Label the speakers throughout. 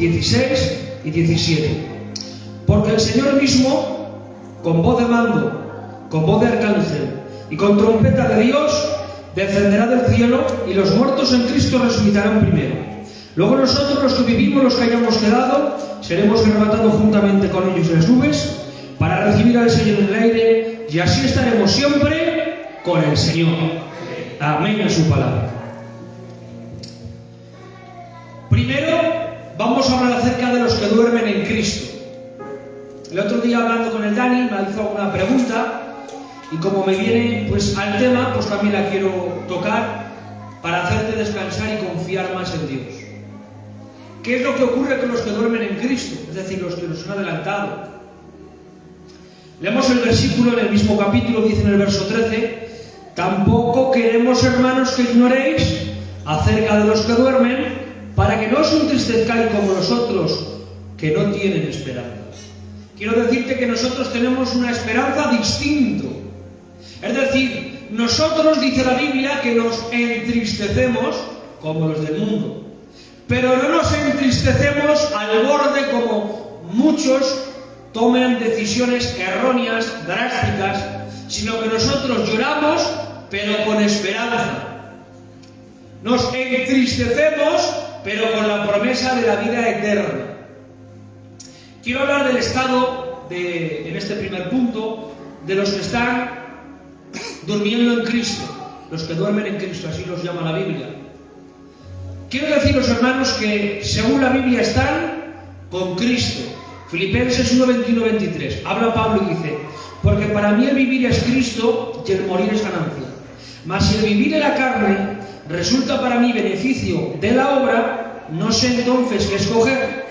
Speaker 1: 16 y 17. Porque el Señor mismo, con voz de mando, con voz de arcángel y con trompeta de Dios, descenderá del cielo, y los muertos en Cristo resucitarán primero. Luego nosotros, los que vivimos, los que hayamos quedado, seremos arrebatados juntamente con ellos en las nubes para recibir al Señor en el aire, y así estaremos siempre con el Señor. Amén en su palabra. Primero vamos a hablar acerca de los que duermen en Cristo. El otro día, hablando con el Dani, me hizo una pregunta, y como me viene pues al tema, pues también la quiero tocar para hacerte descansar y confiar más en Dios. ¿Qué es lo que ocurre con los que duermen en Cristo? Es decir, los que nos han adelantado. Leemos el versículo en el mismo capítulo, dice en el verso 13: tampoco queremos, hermanos, que ignoréis acerca de los que duermen, para que no os entristezcáis como los otros, que no tienen esperanza. Quiero decirte que nosotros tenemos una esperanza distinta. Es decir, nosotros, dice la Biblia, que nos entristecemos como los del mundo. Pero no nos entristecemos al borde como muchos toman decisiones erróneas, drásticas, sino que nosotros lloramos, pero con esperanza. Nos entristecemos, pero con la promesa de la vida eterna. Quiero hablar del estado, en este primer punto, de los que están durmiendo en Cristo, los que duermen en Cristo, así los llama la Biblia. Quiero deciros, hermanos, que según la Biblia están con Cristo. Filipenses 1, 21, 23. Habla Pablo y dice: porque para mí el vivir es Cristo y el morir es ganancia. Mas si el vivir en la carne resulta para mí beneficio de la obra, no sé entonces qué escoger,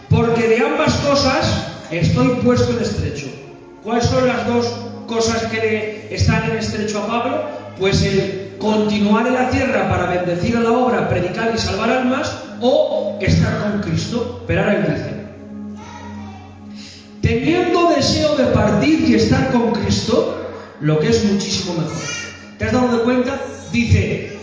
Speaker 1: porque de ambas cosas estoy puesto en estrecho. ¿Cuáles son las dos cosas que están en estrecho a Pablo? Pues el continuar en la tierra para bendecir a la obra, predicar y salvar almas, o estar con Cristo. Pero ahora él dice: teniendo deseo de partir y estar con Cristo, lo que es muchísimo mejor. ¿Te has dado de cuenta? Dice: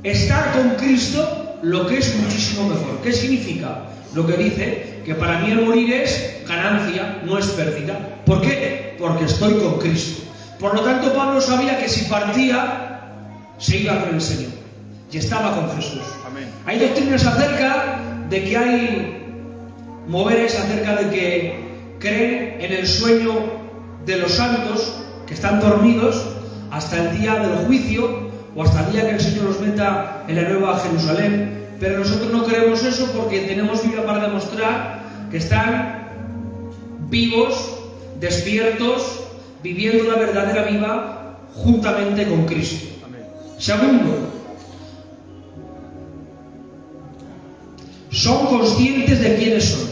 Speaker 1: estar con Cristo, lo que es muchísimo mejor. ¿Qué significa? Lo que dice que para mí el morir es ganancia, no es pérdida. ¿Por qué? Porque estoy con Cristo. Por lo tanto, Pablo sabía que si partía, se iba con el Señor y estaba con Jesús. Amén. Hay doctrinas acerca de que hay moveres acerca de que creen en el sueño de los santos que están dormidos hasta el día del juicio o hasta el día que el Señor los meta en la nueva Jerusalén. Pero nosotros no creemos eso, porque tenemos Biblia para demostrar que están vivos, despiertos, viviendo la verdadera vida juntamente con Cristo. Amén. Segundo, son conscientes de quiénes son.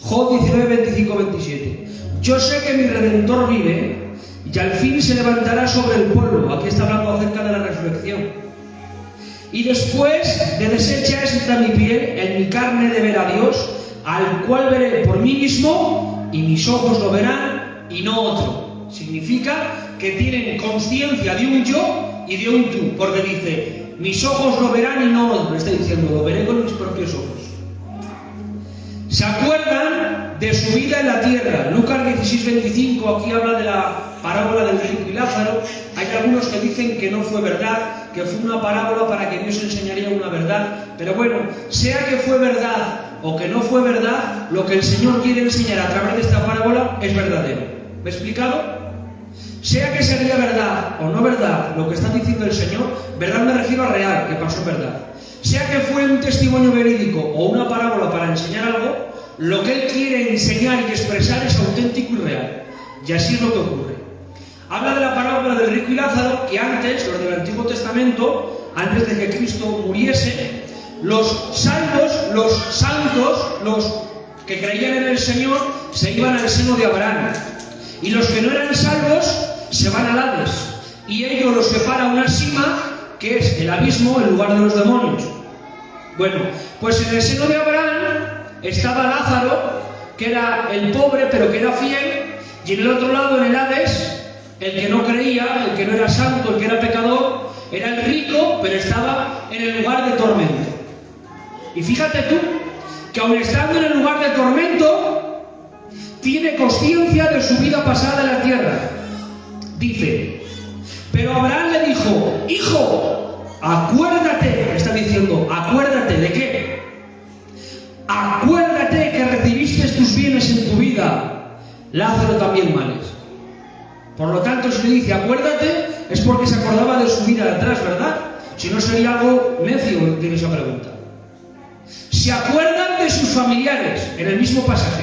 Speaker 1: Job 19, 25, 27. Yo sé que mi Redentor vive y al fin se levantará sobre el polvo. Aquí está hablando acerca de la resurrección. Y después de deshecha esta mi piel, en mi carne de ver a Dios, al cual veré por mí mismo, y mis ojos lo verán y no otro. Significa que tienen conciencia de un yo y de un tú, porque dice: mis ojos lo verán y no otro. Está diciendo: lo veré con mis propios ojos. ¿Se acuerdan de su vida en la tierra? Lucas 16, 25, aquí habla de la parábola del rico y Lázaro. Hay algunos que dicen que no fue verdad, que fue una parábola para que Dios enseñaría una verdad. Pero bueno, sea que fue verdad o que no fue verdad, lo que el Señor quiere enseñar a través de esta parábola es verdadero. ¿Me he explicado? Sea que sería verdad o no verdad lo que está diciendo el Señor, verdad me refiero a real, que pasó verdad. Sea que fue un testimonio verídico o una parábola para enseñar algo, lo que Él quiere enseñar y expresar es auténtico y real. Y así es lo que ocurre. Habla de la parábola del rico y Lázaro, que antes, los del Antiguo Testamento, antes de que Cristo muriese, los salvos, los santos, los que creían en el Señor, se iban al seno de Abraham. Y los que no eran salvos se van al Hades. Y ellos los separa una sima, que es el abismo, el lugar de los demonios. Bueno, pues en el seno de Abraham estaba Lázaro, que era el pobre pero que era fiel, y en el otro lado, en el Hades, el que no creía, el que no era santo, el que era pecador, era el rico, pero estaba en el lugar de tormento. Y fíjate tú que aun estando en el lugar de tormento, tiene consciencia de su vida pasada en la tierra. Dice, pero Abraham le dijo, hijo, acuérdate, está diciendo, acuérdate, ¿de qué? Acuérdate que recibiste tus bienes en tu vida, Lázaro también males. Por lo tanto, si le dice acuérdate, es porque se acordaba de su vida de atrás, ¿verdad? Si no, sería algo necio en esa pregunta. Se acuerdan de sus familiares, en el mismo pasaje.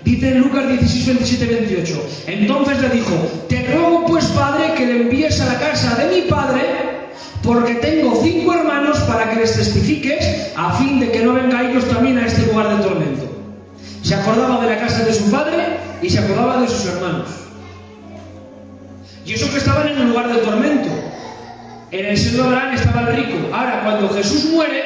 Speaker 1: Dice en Lucas 16, 27, 28. Entonces le dijo, te ruego pues, padre, que le envíes a la casa de mi padre, porque tengo 5 hermanos para que les testifiques, a fin de que no venga ellos también a este lugar de tormento. Se acordaba de la casa de su padre y se acordaba de sus hermanos. Y eso que estaban en el lugar de tormento. En el seno de Abraham estaba el rico. Ahora, cuando Jesús muere,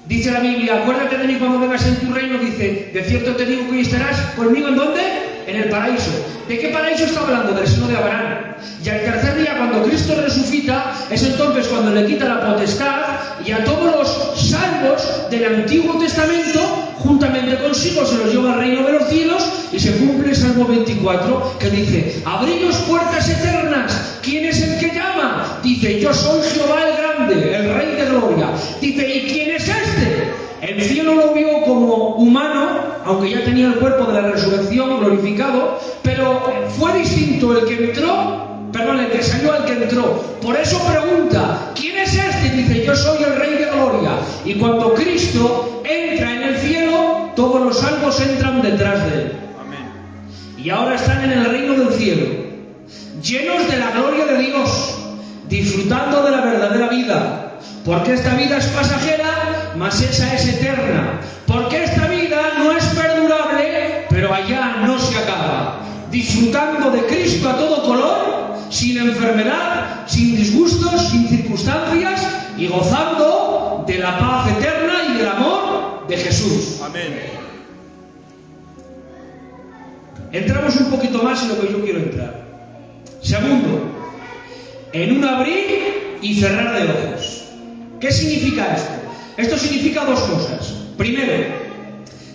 Speaker 1: dice la Biblia, acuérdate de mí cuando vengas en tu reino, dice, de cierto te digo que hoy estarás conmigo, ¿en dónde? En el paraíso. ¿De qué paraíso está hablando? Del seno de Abraham. Y al tercer día, cuando Cristo resucita, es entonces cuando le quita la potestad y a todos los salvos del Antiguo Testamento, juntamente consigo, se los lleva al reino de los cielos y se cumple el Salmo 24, que dice, abriros puertas eternas, ¿quién es el que llama? Dice, yo soy Jehová el grande, el Rey de gloria. Dice, ¿y quién es este? El cielo lo vio como humano, aunque ya tenía el cuerpo de la resurrección glorificado, pero fue distinto el que entró, perdón, el que salió al que entró. Por eso pregunta, ¿quién es este? Dice, yo soy el Rey de gloria. Y cuando Cristo entra en el cielo, todos los salvos entran detrás de él. Amén. Y ahora están en el reino del cielo, llenos de la gloria de Dios, disfrutando de la verdadera vida. Porque esta vida es pasajera, mas esa es eterna. Porque esta vida no es perdurable, pero allá no se acaba. Disfrutando de Cristo a todo color, sin enfermedad, sin disgustos, sin circunstancias, y gozando de la paz eterna y del amor de Jesús. Amén. Entramos un poquito más en lo que yo quiero entrar. Segundo, en un abrir y cerrar de ojos. ¿Qué significa esto? Esto significa 2 cosas. Primero,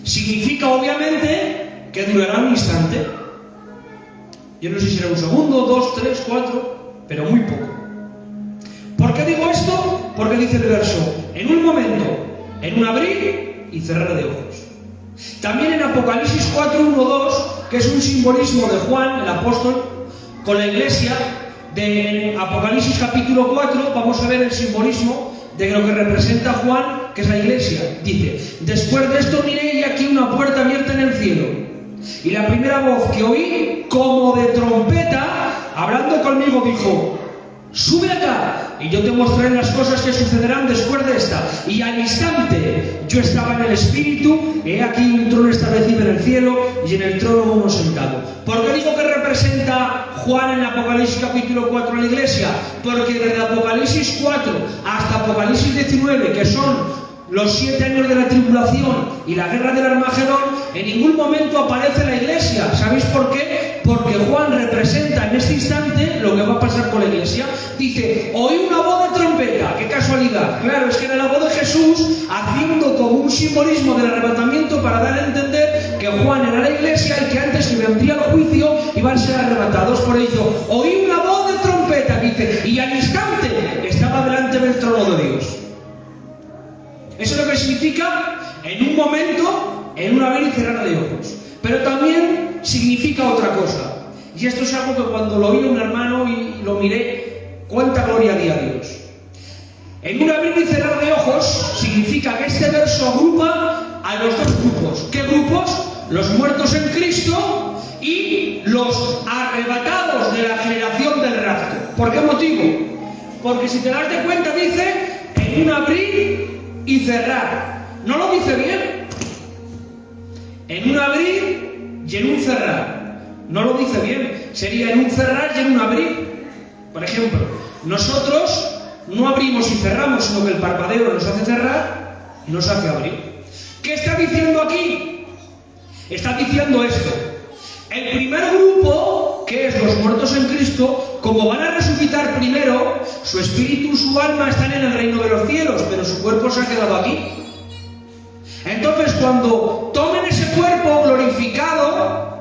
Speaker 1: significa obviamente que durará un instante. Yo no sé si será 1 segundo, 2, 3, 4, pero muy poco. ¿Por qué digo esto? Porque dice el verso, en un momento, en un abrir y cerrar de ojos. También en Apocalipsis 4, 1, 2, que es un simbolismo de Juan, el apóstol, con la iglesia, de Apocalipsis capítulo 4, vamos a ver el simbolismo de lo que representa Juan, que es la iglesia. Dice, después de esto miré y aquí una puerta abierta en el cielo. Y la primera voz que oí, como de trompeta, hablando conmigo, dijo, sube acá y yo te mostraré las cosas que sucederán después de esta. Y al instante yo estaba en el Espíritu, he aquí un trono establecido en el cielo y en el trono uno sentado. ¿Por qué digo que representa Juan en Apocalipsis capítulo 4 en la iglesia? Porque desde Apocalipsis 4 hasta Apocalipsis 19, que son los 7 años de la tribulación y la guerra del Armagedón, en ningún momento aparece la iglesia. ¿Sabéis por qué? Porque Juan representa en este instante lo que va a pasar con la iglesia. Dice, oí una voz de trompeta. ¡Qué casualidad! Claro, es que era la voz de Jesús haciendo como un simbolismo del arrebatamiento para dar a entender que Juan era la iglesia y que antes que vendría el juicio iban a ser arrebatados. Por ello, oí una voz de trompeta, dice, y al instante estaba delante del trono de Dios. Eso es lo que significa en un momento, en un abrir y cerrar de ojos. Pero también significa otra cosa. Y esto es algo que cuando lo oí un hermano y lo miré, cuánta gloria di a Dios. En un abrir y cerrar de ojos significa que este verso agrupa a los 2 grupos. ¿Qué grupos? Los muertos en Cristo y los arrebatados de la generación del rapto. ¿Por qué motivo? Porque si te das de cuenta dice en un abrir y cerrar. ¿No lo dice bien? En un abrir y en un cerrar. No lo dice bien. Sería en un cerrar y en un abrir. Por ejemplo, nosotros no abrimos y cerramos, sino que el parpadeo nos hace cerrar y nos hace abrir. ¿Qué está diciendo aquí? Está diciendo esto. El primer grupo, que es los muertos en Cristo, como van a resucitar primero, su espíritu y su alma están en el reino de los cielos, pero su cuerpo se ha quedado aquí. Entonces, cuando tomen ese cuerpo glorificado,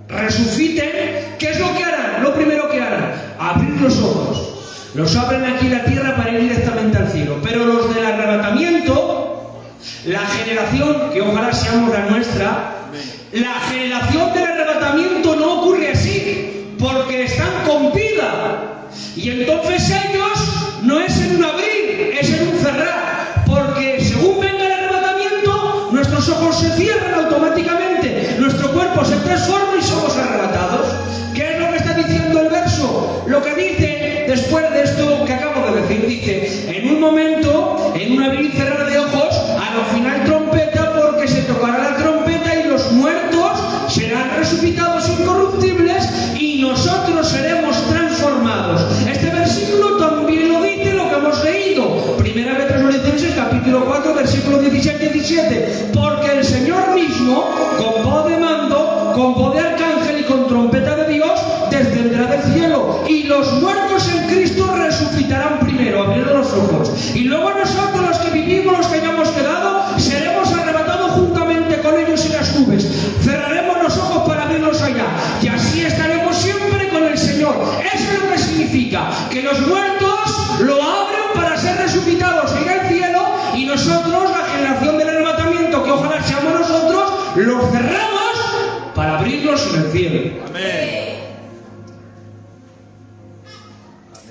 Speaker 1: resuciten, ¿qué es lo que harán? Lo primero que harán, abrir los ojos. Los abren aquí en la tierra para ir directamente al cielo. Pero los del arrebatamiento, la generación, que ojalá seamos la nuestra, la generación del arrebatamiento no ocurre así, porque están con vida. Y entonces ellos no es en un abrir, es en un cerrar. Porque según venga el arrebatamiento, nuestros ojos se cierran automáticamente, nuestro cuerpo se transforma y somos arrebatados. ¿Qué es lo que está diciendo el verso? Lo que dice después de esto que acabo de decir, dice, en un momento, en un abrir y cerrar de ojos, al final trompeta, porque se tocará la trompeta y los muertos serán resucitados incorruptibles y nosotros seremos transformados. Este versículo también lo dice lo que hemos leído. Primera de Tesalonicenses, capítulo 4, versículo 17. Porque el Señor mismo, con voz de mando, con voz de arcángel y con trompeta de Dios, descenderá del cielo, y los muertos en Cristo resucitarán primero, abriendo los ojos. Y luego nosotros, los que vivimos, los que hayamos quedado, seremos arrebatados juntamente con ellos en las nubes. Cerraremos los ojos para abrirlos allá, y así estaremos siempre con el Señor. Eso es lo que significa, que los muertos lo abren para ser resucitados en el cielo, y nosotros, la generación del arrebatamiento, que ojalá seamos nosotros, los cerramos para abrirlos en el cielo.
Speaker 2: Amén.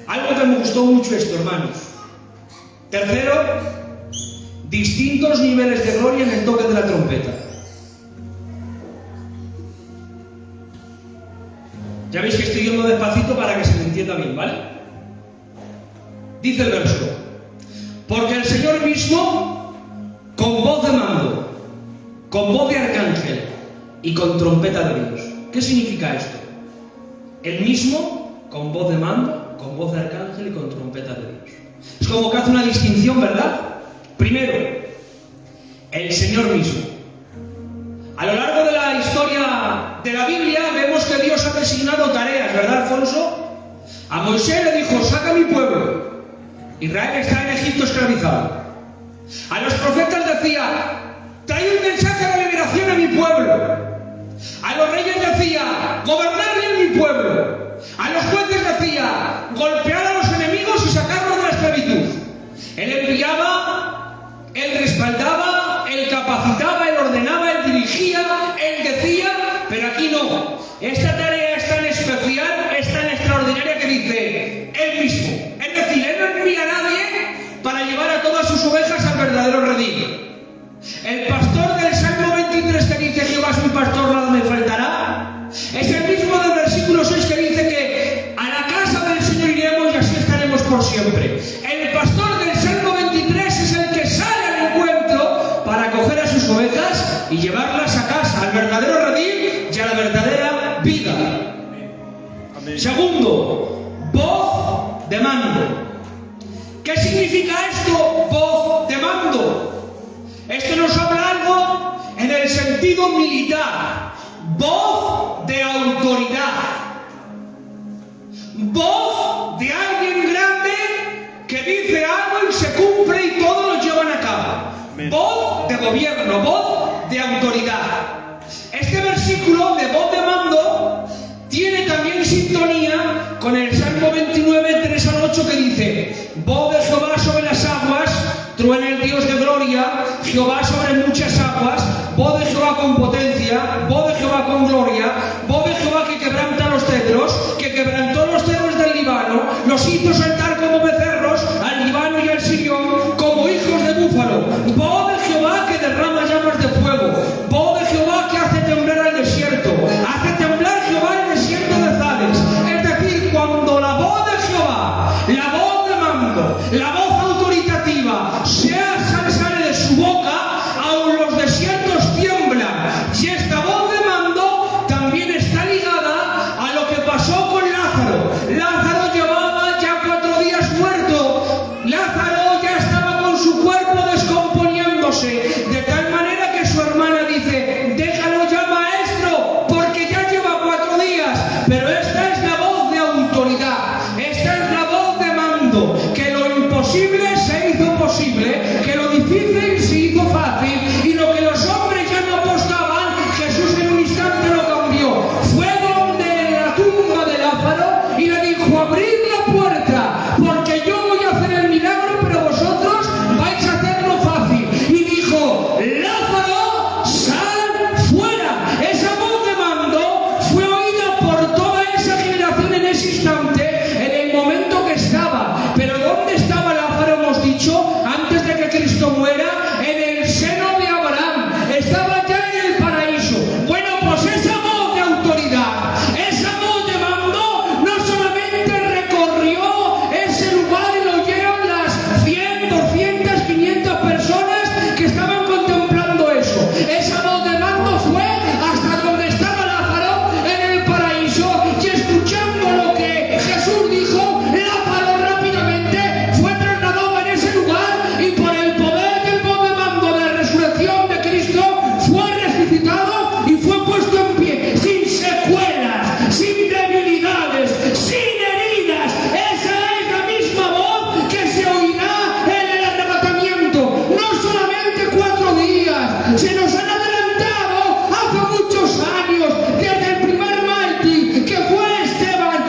Speaker 1: Algo que me gustó mucho esto, hermanos. Tercero, distintos niveles de gloria en el toque de la trompeta. Ya veis que estoy yendo despacito para que se me entienda bien, ¿vale? Dice el verso, porque el Señor mismo, con voz de mando, con voz de arcángel y con trompeta de Dios. ¿Qué significa esto? El mismo, con voz de mando, con voz de arcángel y con trompeta de Dios. Es como que hace una distinción, ¿verdad? Primero, el Señor mismo. A lo largo de la historia de la Biblia vemos que Dios ha designado tareas, ¿verdad, Alfonso? A Moisés le dijo, saca a mi pueblo. Israel está en Egipto esclavizado. A los profetas decía, trae un mensaje de liberación a mi pueblo. A los reyes decía, gobernad bien mi pueblo. A los jueces decía, golpear a los enemigos y sacarlos de la esclavitud. Él enviaba, él respaldaba, él capacitaba, él ordenaba, él dirigía, él decía, pero aquí no. Esta tarea es tan especial, es tan extraordinaria que dice él mismo. Es decir, él no envía a nadie para llevar a todas sus ovejas al verdadero redil. El pastor del Salmo 23 que dice Jehová es mi pastor, nada me faltará, es el mismo del versículo 6 que dice que a la casa del Señor iremos y así estaremos por siempre. El pastor del Salmo 23 es el que sale al encuentro para coger a sus ovejas y llevarlas a casa, al verdadero redil y a la verdadera vida. Amén. Segundo, voz de mando. ¿Qué significa esto, voz de mando? Esto nos habla algo en el sentido militar. Voz de autoridad. Voz de alguien grande que dice algo y se cumple y todos lo llevan a cabo. Amén. Voz de gobierno, voz de autoridad. Este versículo de voz de mando tiene también sintonía con el Salmo 29, 3 al 8 que dice, voz de Jehová sobre las aguas, truena el Dios de gloria, Jehová sobre muchas aguas, voz de Jehová con potencia, voz de Jehová con gloria, voz de Jehová que quebranta los cedros, que quebrantó los cedros del Líbano, los hizo saltar como becerros, al Líbano y al Sirión, como hijos de búfalo, voz de Jehová que derrama llamas de fuego, voz de Jehová que hace temblar al desierto, hace temblar Jehová el desierto de Zades. Es decir, cuando la voz de Jehová, la voz de mando, la voz autoritativa sale de su boca, aun los desiertos tiemblan. Y esta voz de mando también está ligada a lo que pasó con Lázaro. Lázaro llevaba ya 4 días muerto. Lázaro ya estaba con su cuerpo descomponiéndose, de tal manera que su hermana dice, déjalo ya, maestro, porque ya lleva 4 días. Pero esta es la voz de autoridad, esta es la voz de mando, que lo imposible se hizo posible, que lo difícil se hizo fácil y abrid la puerta, porque yo voy a hacer el milagro, pero vosotros vais a hacerlo fácil. Y dijo, Lázaro, sal fuera. Esa voz de mando fue oída por toda esa generación en ese instante, en el momento que estaba. Pero ¿dónde estaba Lázaro? Hemos dicho, antes de que Cristo muera, en el seno de Abraham. Estaba ya en el paraíso. Bueno, pues esa voz de autoridad, esa voz de mando, no solamente recorrió ese lugar y lo oyeron las 100, 200, 500 personas que estaban contemplando eso. Esa voz de mando fue hasta donde estaba Lázaro en el paraíso, y escuchando lo que Jesús dijo, Lázaro rápidamente fue trasladado en ese lugar, y por el poder del voz de mando de la resurrección de Cristo fue resucitado y fue puesto en pie, sin secuelas, sin debilidades, sin heridas. Esa es la misma voz que se oirá en el arrebatamiento. No solamente 4 días, se nos han adelantado hace muchos años, desde el primer mártir que fue Esteban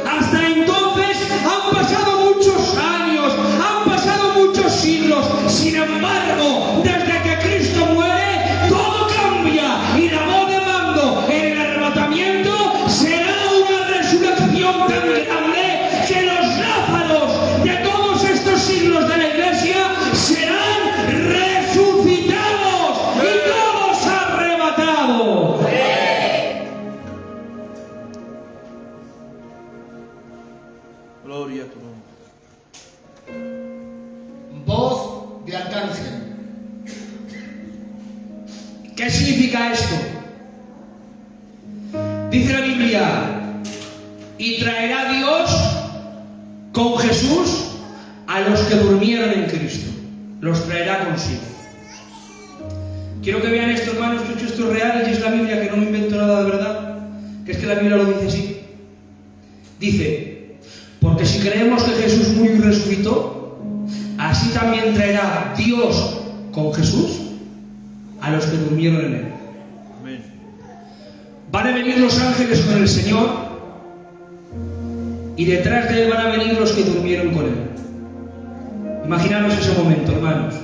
Speaker 1: hasta entonces han pasado muchos años, han pasado muchos siglos. Sin embargo, desde que Cristo muere, todo cambia, y la voz de mando en el arrebatamiento será una resurrección tan grande que los Lázaros de todos estos siglos de la Iglesia serán resucitados y todos arrebatados.
Speaker 2: Gloria a tu nombre.
Speaker 3: Voz de arcángel.
Speaker 1: ¿Qué significa esto? Dice la Biblia, y traerá Dios con Jesús a los que durmieron en Cristo. Los traerá consigo. Quiero que vean esto, hermanos, que esto es real y es la Biblia, que no me invento nada de verdad, que es que la Biblia lo dice así. Dice, porque si creemos que Jesús murió y resucitó, así también traerá Dios con Jesús a los que durmieron en él.
Speaker 2: Amén.
Speaker 1: Van a venir los ángeles con el Señor, y detrás de él van a venir los que durmieron con él. Imaginaros ese momento, hermanos.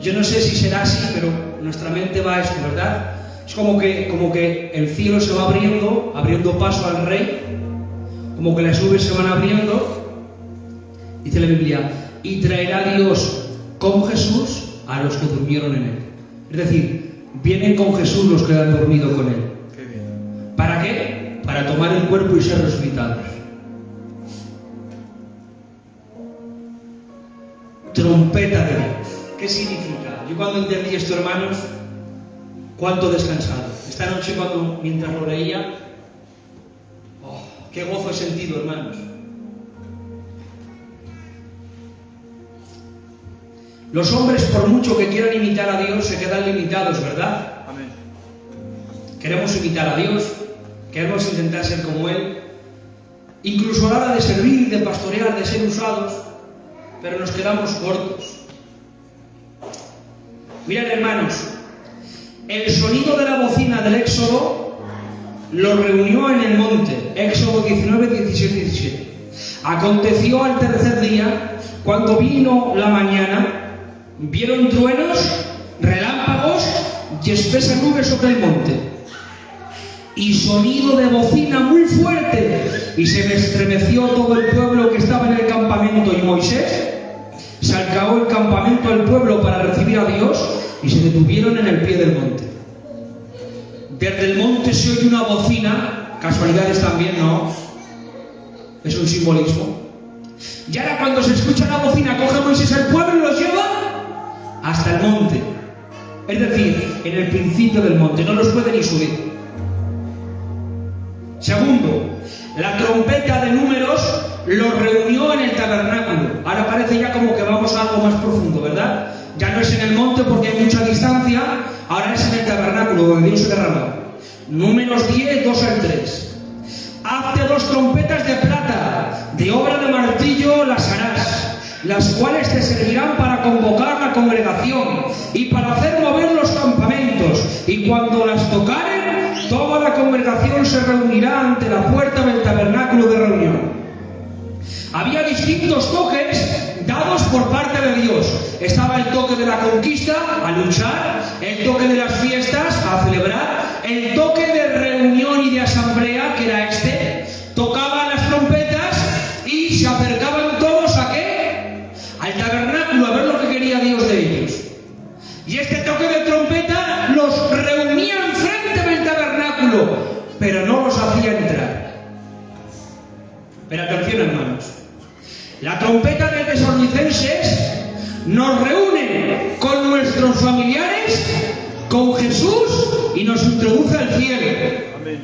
Speaker 1: Yo no sé si será así, pero nuestra mente va a esto, ¿verdad? Es como que el cielo se va abriendo paso al Rey, como que las nubes se van abriendo. Dice la Biblia, y traerá Dios con Jesús a los que durmieron en él. Es decir, vienen con Jesús los que han dormido con él.
Speaker 2: Qué bien.
Speaker 1: ¿Para qué? Para tomar el cuerpo y ser resucitados. Trompeta de Dios. ¿Qué significa? Yo cuando entendí esto, hermanos, cuánto descansado. Esta noche mientras lo leía, qué gozo he sentido, hermanos. Los hombres, por mucho que quieran imitar a Dios, se quedan limitados, ¿verdad?
Speaker 2: Amén.
Speaker 1: Queremos imitar a Dios, queremos intentar ser como Él, incluso a la hora de servir, de pastorear, de ser usados, pero nos quedamos cortos. Mirad, hermanos, el sonido de la bocina del Éxodo lo reunió en el monte. Éxodo 19, 16, 17. Aconteció al tercer día, cuando vino la mañana, vieron truenos, relámpagos y espesa nube sobre el monte, y sonido de bocina muy fuerte, y se estremeció todo el pueblo que estaba en el campamento, y Moisés se acabó el campamento al pueblo para recibir a Dios, y se detuvieron en el pie del monte. Desde el monte se oye una bocina, casualidades también, ¿no? Es un simbolismo. Y ahora cuando se escucha la bocina, coge Moisés al pueblo y los lleva hasta el monte. Es decir, en el principio del monte, no los puede ni subir. Segundo, la trompeta de números los reunió en el tabernáculo. Ahora parece ya como que vamos a algo más profundo, ¿verdad? Ya no es en el monte porque hay mucha distancia, ahora es en el tabernáculo donde Dios se derrama. Números 10, 2 al 3. Hazte 2 trompetas de plata, de obra de martillo las harás, las cuales te servirán para convocar la congregación y para hacer mover los campamentos, y cuando las tocaren, toda la congregación se reunirá ante la puerta del tabernáculo de reunión. Había distintos toques dados por parte de Dios. Estaba el toque de la conquista, a luchar, el toque de las fiestas, a celebrar, el toque de reunión y de asamblea, que era este. Tocaban las trompetas y se acercaban todos ¿a qué? Al tabernáculo, a ver lo que quería Dios de ellos. Y este toque de trompeta los reunía enfrente del tabernáculo, pero no los hacía entrar. Pero atención, hermanos. La trompeta de Tesalonicenses nos reúne con nuestros familiares, con Jesús, y nos introduce al cielo.
Speaker 2: Amén.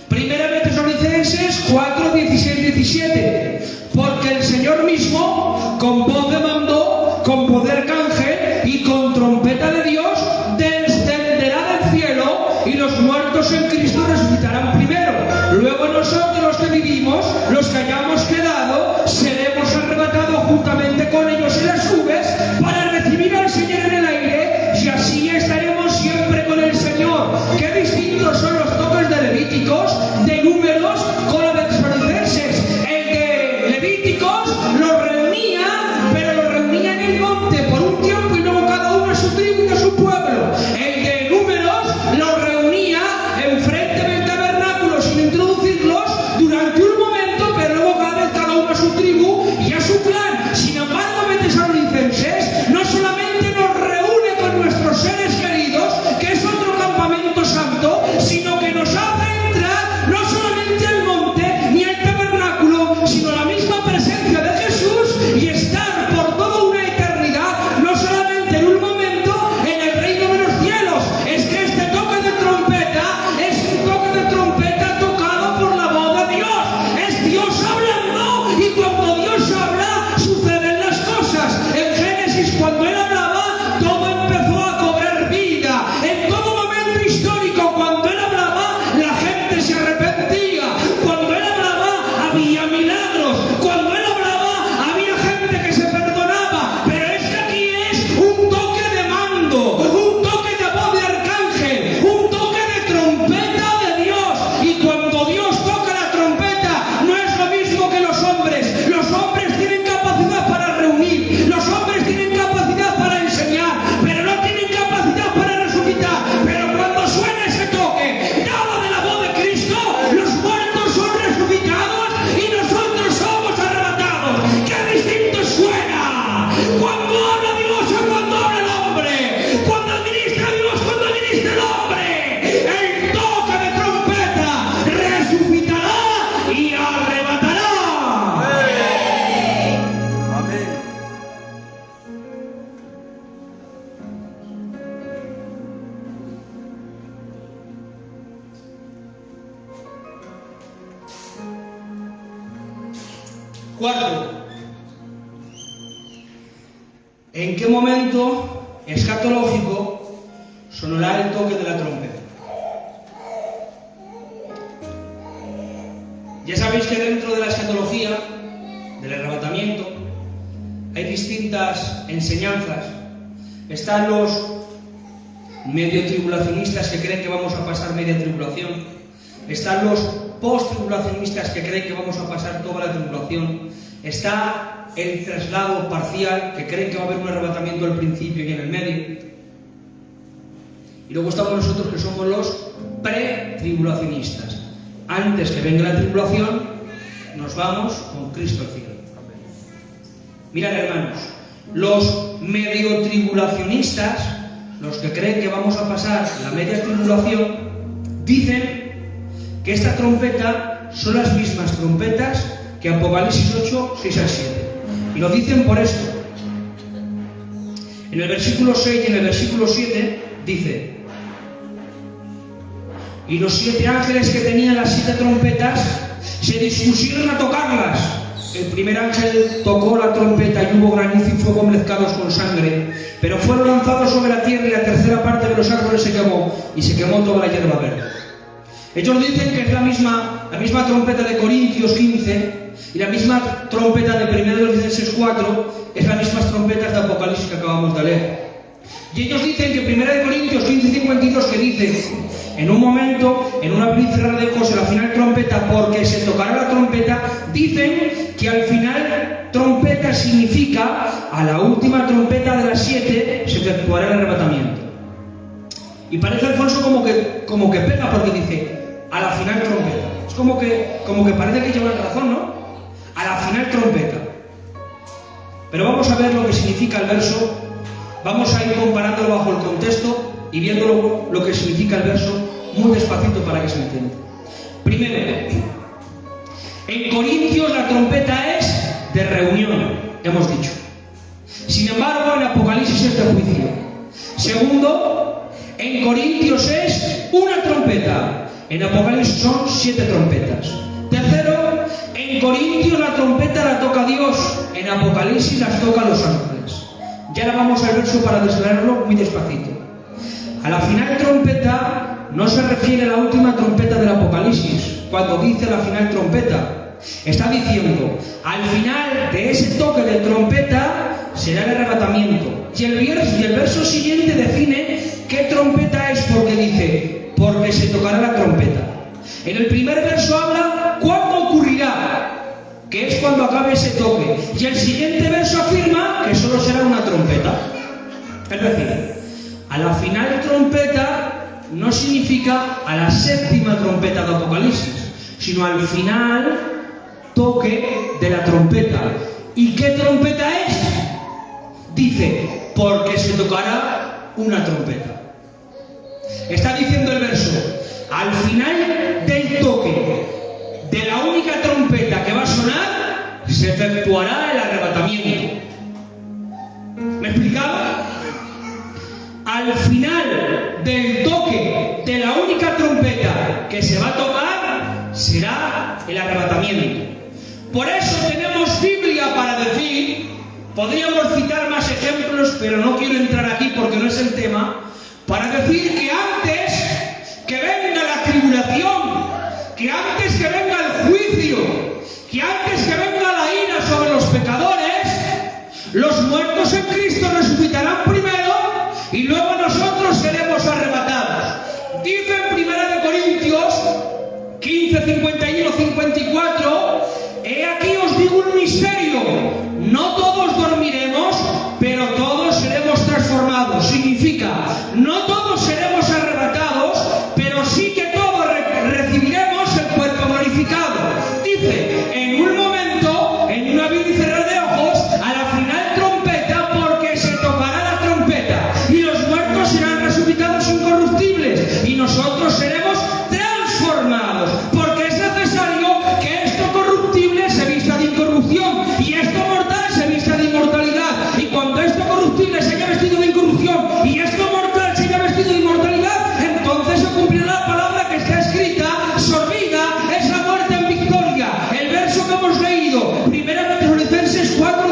Speaker 1: Primera de Tesalonicenses 4, 16, 17. Porque el Señor mismo, con voz de mando, con poder cángel y con trompeta de Dios, descenderá del cielo, y los muertos en Cristo resucitarán primero. Luego nosotros, los que vivimos, los que hayamos quedado, seremos arrebatados juntamente con ellos en las nubes para recibir al Señor en el aire, y así estaremos siempre con el Señor. Qué distintos son los toques de Levíticos, de Números, con los de Tesalonicenses. El de Levíticos los reunía, pero los reunía en el monte por un tiempo y luego cada uno a su tribu y a su pueblo. El de Números los reunía enfrente del tabernáculo sin introducirlos durante un momento, pero luego cada vez cada uno a su tribu y a su clan. Sin embargo, de Tesalonicenses no solamente nos reúne con nuestros seres queridos, que es otro campamento santo, sino que nos hace entrar no solamente al monte ni al tabernáculo, sino la misma presencia de Jesús, y estar por toda una eternidad, no solamente en un momento, en el reino de los cielos. Es que este toque de trompeta es un toque de trompeta tocado por la voz de Dios. Es Dios hablando, y cuando Dios habla suceden las cosas. En Génesis, cuando Él hablaba, todo empezó a cobrar vida. En todo momento histórico, cuando Él hablaba, la gente se arrepentía. Cuando Él hablaba, había milagros. Cuando Él hablaba, había gente que se perdonaba. Pero es que aquí es un toque de mando, un toque de voz de arcángel, un toque de trompeta de Dios. Y cuando Dios toca la trompeta, no es lo mismo que los hombres. Los hombres tienen capacidad para reunir, los hombres tienen capacidad para enseñar, pero no tienen capacidad para resucitar. Pero cuando suena ese toque dado de la voz de Cristo, los muertos son resucitados y nosotros somos arrebatados. ¡Qué distinto suena! Cuando habla Dios o cuando habla el hombre, cuando administra Dios, cuando administra el hombre. El toque de trompeta resucitará y arrebatará.
Speaker 2: Amén.
Speaker 1: Cuarto, ¿en qué momento escatológico sonará el toque de la trompeta? Ya sabéis que dentro de la escatología, del arrebatamiento, hay distintas enseñanzas. Están los medio tribulacionistas que creen que vamos a pasar media tribulación. Están los post-tribulacionistas que creen que vamos a pasar toda la tribulación. Está el traslado parcial, que creen que va a haber un arrebatamiento al principio y en el medio. Y luego estamos nosotros, que somos los pre-tribulacionistas. Antes que venga la tribulación, nos vamos con Cristo al cielo. Mirad, hermanos, los medio tribulacionistas, los que creen que vamos a pasar la media tribulación, dicen que esta trompeta son las mismas trompetas que Apocalipsis 8, 6 al 7. Y lo dicen por esto. En el versículo 6 y en el versículo 7 dice: y los 7 ángeles que tenían las 7 trompetas se dispusieron a tocarlas. El primer ángel tocó la trompeta y hubo granizo y fuego mezclados con sangre, pero fueron lanzados sobre la tierra y la tercera parte de los árboles se quemó, y se quemó toda la hierba verde. Ellos dicen que es la misma trompeta de Corintios 15 y la misma trompeta de 1 Tesalonicenses 4 es las mismas trompetas de Apocalipsis que acabamos de leer. Y ellos dicen que 1 Corintios 15:52, que dice en un momento, en una abrir y cerrar de ojos, en la final trompeta, porque se tocará la trompeta, dicen que al final trompeta significa, a la última trompeta de las 7 se efectuará el arrebatamiento. Y parece Alfonso como que pega, porque dice, a la final trompeta. Es como que parece que lleva razón, ¿no? A la final trompeta. Pero vamos a ver lo que significa el verso. Vamos a ir comparándolo bajo el contexto y viendo lo que significa el verso muy despacito para que se entienda. Primero, en Corintios la trompeta es de reunión, hemos dicho. Sin embargo, en Apocalipsis es de juicio. Segundo, en Corintios es una trompeta. En Apocalipsis son 7 trompetas. Tercero, en Corintios la trompeta la toca Dios. En Apocalipsis las tocan los ángeles. Y ahora vamos al verso para desgranarlo muy despacito. A la final trompeta no se refiere a la última trompeta del Apocalipsis, cuando dice la final trompeta. Está diciendo, al final de ese toque de trompeta será el arrebatamiento. Y el verso siguiente define qué trompeta es, porque dice, porque se tocará la trompeta. En el primer verso habla cuándo ocurrirá, que es cuando acabe ese toque. Y el siguiente verso afirma que solo será una trompeta. Es decir, a la final trompeta no significa a la séptima trompeta de Apocalipsis, sino al final toque de la trompeta. ¿Y qué trompeta es? Dice, porque se tocará una trompeta. Está diciendo el verso, al final del toque de la única trompeta que va a sonar, se efectuará el arrebatamiento. ¿Me explicaba? Al final del toque de la única trompeta que se va a tocar, será el arrebatamiento. Por eso tenemos Biblia para decir, podríamos citar más ejemplos, pero no quiero entrar aquí porque no es el tema, para decir que antes que venga la tribulación, que antes que venga el juicio, que antes que venga la ira sobre los pecadores, los muertos en Cristo resucitarán primero y luego nosotros seremos arrebatados. Dice en 1 Corintios 15, 51, 54, he aquí os digo un misterio, no todos dormiremos, pero todos seremos transformados. Significa, no todos seremos arrebatados, pero sí que todos recibiremos el cuerpo glorificado. Dice, en un momento, en un abrir y cerrar de ojos, a la final trompeta, porque se tocará la trompeta, y los muertos serán resucitados incorruptibles, y nosotros seremos transformados, porque es necesario que esto corruptible se vista de incorrupción, y esto mortal se vista de inmortalidad, y cuando esto corruptible se haya vestido de incorrupción, y esto mortal se haya vestido de inmortalidad, entonces se cumplirá la palabra que está escrita, sorbida es la muerte en victoria. El verso que hemos leído, 1 Tesalonicenses 4,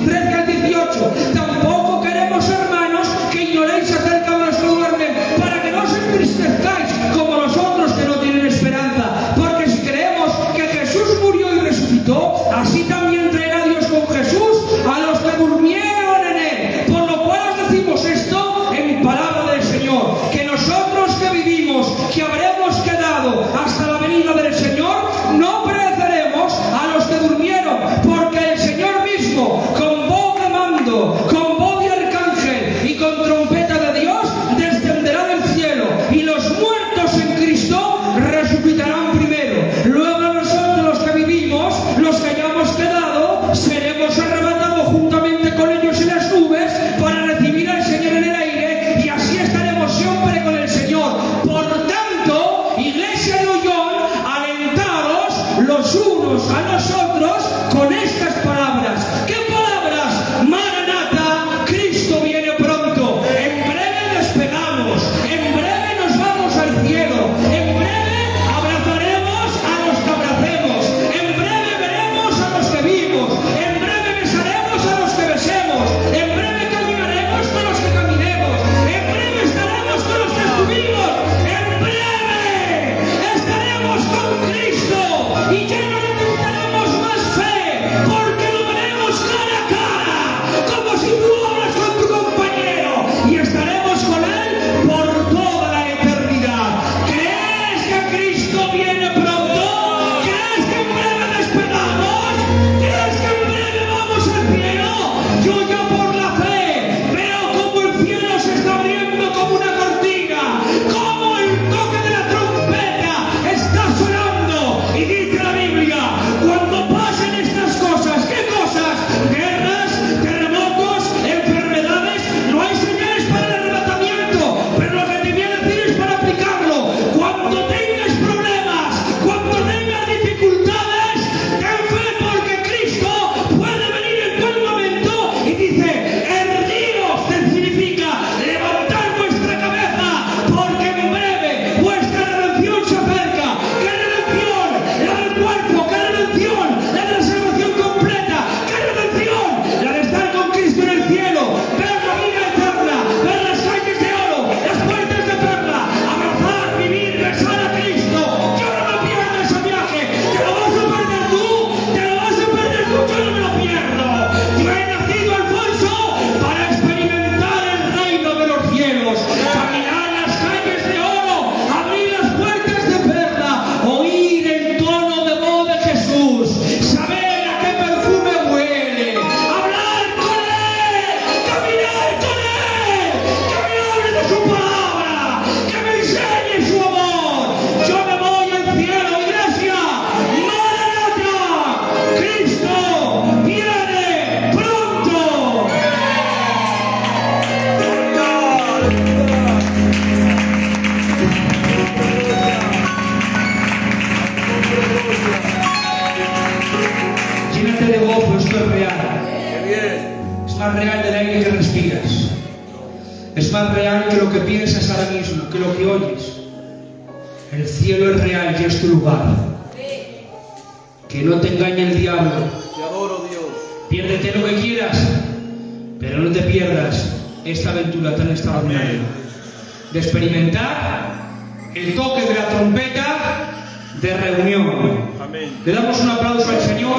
Speaker 1: 13 al 18, tampoco queremos, hermanos, que ignoréis acerca de los que duermen, para que no os entristezcáis como los otros que no tienen esperanza, porque si creemos que Jesús murió y resucitó, así también traerá Dios con Jesús a los que durmieron en él. Por lo cual os decimos esto en palabra del Señor, que nosotros que vivimos, que habremos quedado hasta la venida del Señor, no pereceremos a los que durmieron, porque el Señor mismo, con voz de mando, con voz de arcángel y con trompeta de Dios, descenderá del cielo, y los muertos en Cristo resucitarán primero. Luego nosotros, los que vivimos, los que hayamos quedado, seremos arrebatados juntamente con ellos en las nubes para recibir al Señor en el aire, y así estaremos siempre con el Señor. Por tanto, Iglesia de Ullón, alentaros los unos a los otros con estas palabras. ¿Qué palabras? Maranata, Cristo viene pronto. En breve despegamos, en breve nos vamos al cielo, en breve abrazaremos a los que abracemos, en breve veremos a los que vimos, en breve besaremos a los que besemos, en breve caminaremos con los que caminemos, en breve estaremos con los que estuvimos, en breve estaremos con Cristo, y ya no necesitaremos más fe, porque lo veremos más real del aire que respiras. Es más real que lo que piensas ahora mismo, que lo que oyes. El cielo es real y es tu lugar. Que no te engañe el diablo.
Speaker 2: Te adoro, Dios.
Speaker 1: Piérdete lo que quieras, pero no te pierdas esta aventura tan extraordinaria de experimentar el toque de la trompeta de reunión.
Speaker 2: Amén.
Speaker 1: Le damos un aplauso al Señor.